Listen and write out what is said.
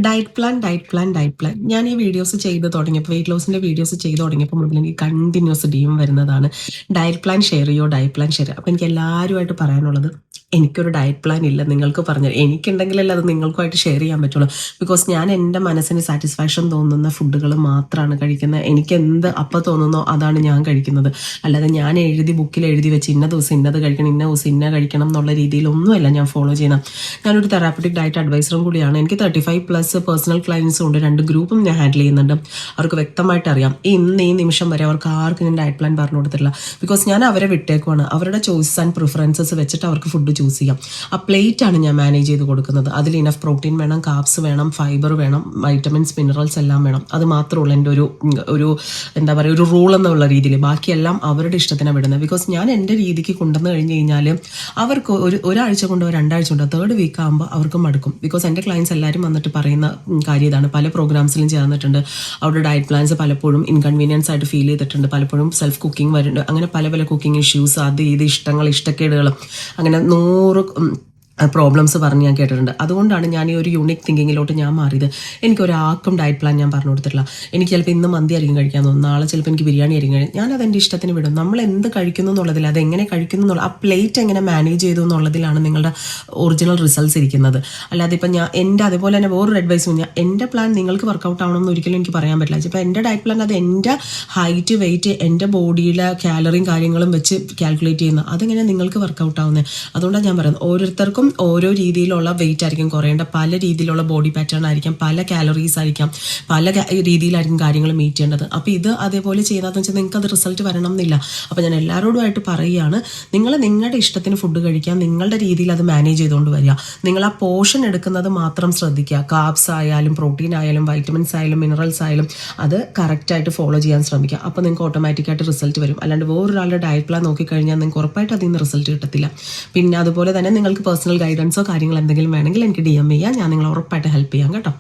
Diet plan. ഞാൻ ഈ videos ചെയ്ത് തുടങ്ങിയപ്പോൾ, വെയിറ്റ് ലോസിൻ്റെ വീഡിയോസ് ചെയ്ത് തുടങ്ങിയപ്പോൾ മുതൽ എനിക്ക് കണ്ടിന്യൂസ് ഡീം വരുന്നതാണ്, ഡയറ്റ് പ്ലാൻ ഷെയർ. അപ്പോൾ എനിക്ക് എല്ലാവരുമായിട്ട് പറയാനുള്ളത്, എനിക്കൊരു ഡയറ്റ് പ്ലാൻ ഇല്ല. നിങ്ങൾക്ക് പറഞ്ഞാൽ എനിക്കുണ്ടെങ്കിലല്ലേ അത് നിങ്ങൾക്കുമായിട്ട് ഷെയർ ചെയ്യാൻ പറ്റുള്ളൂ. ബിക്കോസ് ഞാൻ എൻ്റെ മനസ്സിന് സാറ്റിസ്ഫാക്ഷൻ തോന്നുന്ന ഫുഡുകൾ മാത്രമാണ് കഴിക്കുന്നത്. എനിക്ക് എന്ത് അപ്പോൾ തോന്നുന്നോ അതാണ് ഞാൻ കഴിക്കുന്നത്. അല്ലാതെ ഞാൻ ബുക്കിൽ എഴുതി വെച്ച് ഇന്ന ദിവസം ഇന്നത് കഴിക്കണം, ഇന്ന ദിവസം ഇന്ന കഴിക്കണം എന്നുള്ള രീതിയിലൊന്നുമല്ല ഞാൻ ഫോളോ ചെയ്യുന്നത്. ഞാനൊരു തെറാപ്പറ്റിക് ഡയറ്റ് അഡ്വൈസറും കൂടിയാണ്. എനിക്ക് 35+ പേഴ്സണൽ ക്ലയൻസും ഉണ്ട്. 2 ഗ്രൂപ്പും ഞാൻ ഹാൻഡിൽ ചെയ്യുന്നുണ്ട്. അവർക്ക് വ്യക്തമായിട്ട് അറിയാം ഈ നിമിഷം വരെ അവർക്ക് ആർക്കും ഞാൻ ഡയറ്റ് പ്ലാൻ പറഞ്ഞു കൊടുത്തിട്ടില്ല. ബിക്കോസ് ഞാൻ അവരെ വിട്ടേക്കുവാണ്. അവരുടെ ചോയ്സ് ആൻഡ് പ്രിഫറൻസസ് വെച്ചിട്ട് അവർക്ക് ഫുഡ് ചൂസ് ചെയ്യാം. ആ പ്ലേറ്റാണ് ഞാൻ മാനേജ് ചെയ്ത് കൊടുക്കുന്നത്. അതിൽ ഇനഫ് പ്രോട്ടീൻ വേണം, കാർബ്സ് വേണം, ഫൈബർ വേണം, വൈറ്റമിൻസ്, മിനറൽസ് എല്ലാം വേണം. അത് മാത്രമുള്ള എൻ്റെ ഒരു എന്താ പറയുക, ഒരു റൂൾ എന്നുള്ള രീതിയിൽ. ബാക്കിയെല്ലാം അവരുടെ ഇഷ്ടത്തിനാണ് വിടുന്നത്. ബിക്കോസ് ഞാൻ എൻ്റെ രീതിക്ക് കൊണ്ടുവന്ന് കഴിഞ്ഞ് കഴിഞ്ഞാൽ അവർക്ക് ഒരാഴ്ച കൊണ്ടോ 2 ആഴ്ച കൊണ്ടോ 3rd വീക്ക് ആകുമ്പോൾ അവർക്ക് മടുക്കും. ബിക്കോസ് എൻ്റെ ക്ലയൻസ് എല്ലാവരും വന്നിട്ട് പറയുന്ന കാര്യം ഇതാണ്. പല പ്രോഗ്രാംസിലും ചേർന്നിട്ടുണ്ട്. അവരുടെ ഡയറ്റ് പ്ലാൻസ് പലപ്പോഴും ഇൻകൺവീനിയൻസ് ആയിട്ട് ഫീൽ ചെയ്തിട്ടുണ്ട്. പലപ്പോഴും സെൽഫ് കുക്കിംഗ് വരുന്നുണ്ട്. അങ്ങനെ പല കുക്കിംഗ് ഇഷ്യൂസ്, അത് ഇത് ഇഷ്ടങ്ങൾ, ഇഷ്ടക്കേടുകൾ, അങ്ങനെ 100 പ്രോബ്ലംസ് പറഞ്ഞ് ഞാൻ കേട്ടിട്ടുണ്ട്. അതുകൊണ്ടാണ് ഞാൻ ഈ ഒരു യൂണിക് തിങ്കിങ്ങിലോട്ട് ഞാൻ മാറിയത്. എനിക്കൊരാൾക്കും ഡയറ്റ് പ്ലാൻ ഞാൻ പറഞ്ഞു കൊടുത്തിട്ടില്ല. എനിക്ക് ചിലപ്പോൾ ഇന്ന് മന്തി ആയിരിക്കും കഴിക്കാൻ തോന്നും, നാളെ ചിലപ്പോൾ എനിക്ക് ബിരിയാണി ആയിരിക്കും കഴിയും. ഞാനത് എൻ്റെ ഇഷ്ടത്തിന് വിടും. നമ്മൾ എന്ത് കഴിക്കുന്നു എന്നുള്ളതിൽ, അത് എങ്ങനെ കഴിക്കുന്നു എന്നുള്ള, ആ പ്ലേറ്റ് എങ്ങനെ മാനേജ് ചെയ്തു എന്നുള്ളതിലാണ് നിങ്ങളുടെ ഒറിജിനൽ റിസൾട്ട്സ് ഇരിക്കുന്നത്. അല്ലാതെ ഇപ്പം എൻ്റെ അതുപോലെ തന്നെ വേറൊരു അഡ്വൈസും, എൻ്റെ പ്ലാൻ നിങ്ങൾക്ക് വർക്കൗട്ട് ആവണമെന്ന് ഒരിക്കലും എനിക്ക് പറയാൻ പറ്റില്ല. ഇപ്പോൾ എൻ്റെ ഡയറ്റ് പ്ലാൻ അത് എൻ്റെ ഹൈറ്റ്, വെയിറ്റ്, എൻ്റെ ബോഡിയിലെ കാലറിയും കാര്യങ്ങളും വെച്ച് കാൽക്കുലേറ്റ് ചെയ്യുന്നത്. അതെങ്ങനെ നിങ്ങൾക്ക് വർക്കൗട്ട് ആവുന്നത്? അതുകൊണ്ടാണ് ഞാൻ പറയുന്നത്, ഓരോരുത്തർക്കും ഓരോ രീതിയിലുള്ള വെയിറ്റ് ആയിരിക്കും കുറയേണ്ട, പല രീതിയിലുള്ള ബോഡി പാറ്റേൺ ആയിരിക്കാം, പല കാലറീസ് ആയിരിക്കാം, പല രീതിയിലായിരിക്കും കാര്യങ്ങൾ മീറ്റ് ചെയ്യേണ്ടത്. അപ്പോൾ ഇത് അതേപോലെ ചെയ്യുന്നതെന്ന് വെച്ചാൽ നിങ്ങൾക്ക് അത് റിസൾട്ട് വരണം എന്നില്ല. അപ്പോൾ ഞാൻ എല്ലാവരോടുമായിട്ട് പറയുകയാണ്, നിങ്ങൾ നിങ്ങളുടെ ഇഷ്ടത്തിന് ഫുഡ് കഴിക്കാൻ നിങ്ങളുടെ രീതിയിൽ അത് മാനേജ് ചെയ്തുകൊണ്ട് വരിക. നിങ്ങൾ ആ പോർഷൻ എടുക്കുന്നത് മാത്രം ശ്രദ്ധിക്കുക. കാർബ്സ് ആയാലും പ്രോട്ടീൻ ആയാലും വൈറ്റമിൻസ് ആയാലും മിനറൽസ് ആയാലും അത് കറക്റ്റായിട്ട് ഫോളോ ചെയ്യാൻ ശ്രമിക്കുക. അപ്പോൾ നിങ്ങൾക്ക് ഓട്ടോമാറ്റിക്കായിട്ട് റിസൾട്ട് വരും. അല്ലാണ്ട് വേറൊരാളുടെ ഡയറ്റ് പ്ലാൻ നോക്കിക്കഴിഞ്ഞാൽ നിങ്ങൾക്ക് ഉറപ്പായിട്ട് അതിൽ നിന്ന് റിസൾട്ട് കിട്ടത്തില്ല. പിന്നെ അതുപോലെ തന്നെ നിങ്ങൾക്ക് പേഴ്സണൽ ഗൈഡൻസോ കാര്യങ്ങൾ എന്തെങ്കിലും വേണമെങ്കിൽ എനിക്ക് DM ചെയ്യാം. ഞാൻ നിങ്ങളെ ഉറപ്പായിട്ട് ഹെൽപ്പ് ചെയ്യാം കേട്ടോ.